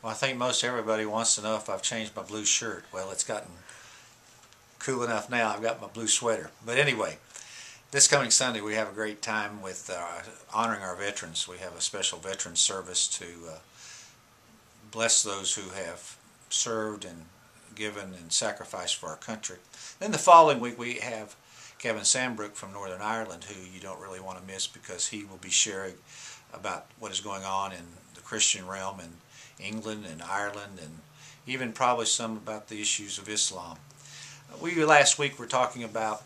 Well, I think most everybody wants to know if I've changed my blue shirt. Well, it's gotten cool enough now. I've got my blue sweater. But anyway, this coming Sunday we have a great time with honoring our veterans. We have a special veterans service to bless those who have served and given and sacrificed for our country. Then the following week we have Kevin Sandbrook from Northern Ireland, who you don't really want to miss because he will be sharing about what is going on in the Christian realm in England and Ireland, and even probably some about the issues of Islam. We last week were talking about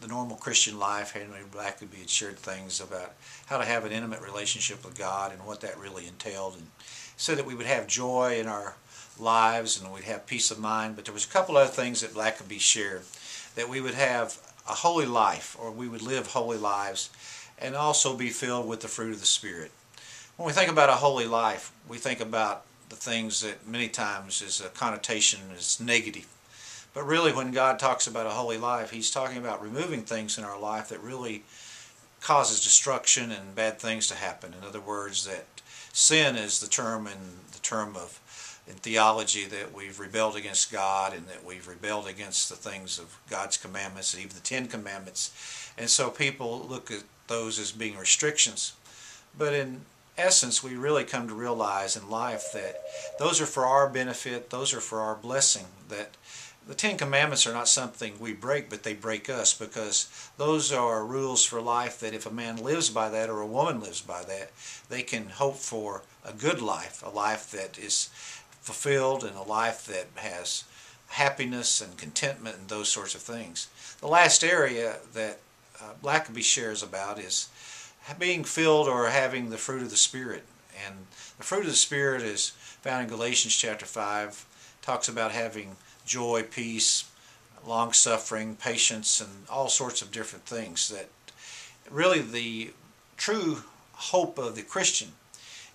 the normal Christian life. Henry Blackaby had shared things about how to have an intimate relationship with God and what that really entailed, and so that we would have joy in our lives and we'd have peace of mind. But there was a couple other things that Blackaby shared, that we would have a holy life, or we would live holy lives, and also be filled with the fruit of the Spirit. When we think about a holy life, we think about the things that many times is a connotation is negative. But really, when God talks about a holy life, He's talking about removing things in our life that really causes destruction and bad things to happen. In other words, that sin is the term in theology that we've rebelled against God and that we've rebelled against the things of God's commandments, even the 10 Commandments. And so people look at those as being restrictions. But in essence, we really come to realize in life that those are for our benefit, those are for our blessing, that the 10 Commandments are not something we break, but they break us, because those are rules for life that if a man lives by that or a woman lives by that, they can hope for a good life, a life that is fulfilled and a life that has happiness and contentment and those sorts of things. The last area that Blackaby shares about is being filled or having the fruit of the Spirit. And the fruit of the Spirit is found in Galatians chapter 5. It talks about having joy, peace, long-suffering, patience, and all sorts of different things. That really the true hope of the Christian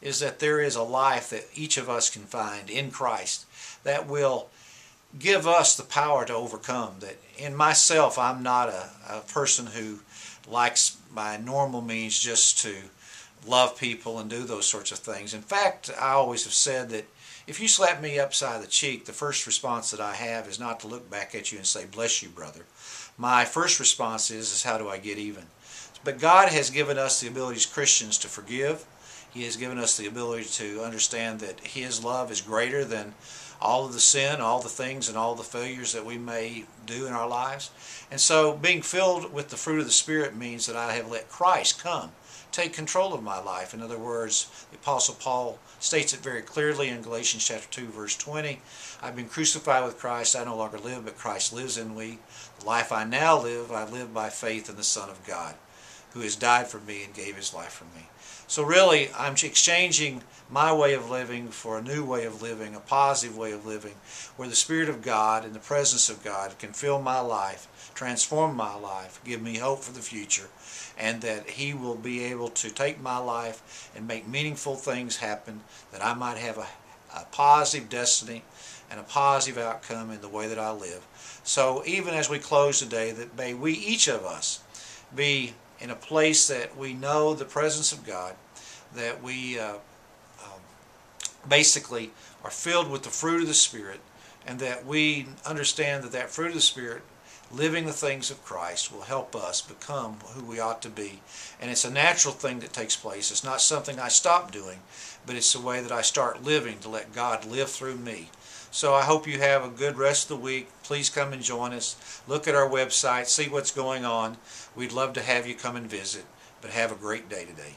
is that there is a life that each of us can find in Christ that will give us the power to overcome. That in myself, I'm not a person who likes by normal means just to love people and do those sorts of things. In fact, I always have said that if you slap me upside the cheek, the first response that I have is not to look back at you and say, "Bless you, brother." My first response is how do I get even? But God has given us the ability as Christians to forgive. He has given us the ability to understand that His love is greater than all of the sin, all the things, and all the failures that we may do in our lives. And so being filled with the fruit of the Spirit means that I have let Christ come, take control of my life. In other words, the Apostle Paul states it very clearly in Galatians chapter 2, verse 20. I've been crucified with Christ. I no longer live, but Christ lives in me. The life I now live, I live by faith in the Son of God, who has died for me and gave His life for me. So really, I'm exchanging my way of living for a new way of living, a positive way of living, where the Spirit of God and the presence of God can fill my life, transform my life, give me hope for the future, and that He will be able to take my life and make meaningful things happen, that I might have a positive destiny and a positive outcome in the way that I live. So even as we close today, that may we, each of us, be in a place that we know the presence of God, that we basically are filled with the fruit of the Spirit, and that we understand that that fruit of the Spirit, living the things of Christ, will help us become who we ought to be. And it's a natural thing that takes place. It's not something I stop doing, but it's the way that I start living to let God live through me. So I hope you have a good rest of the week. Please come and join us. Look at our website, see what's going on. We'd love to have you come and visit, but have a great day today.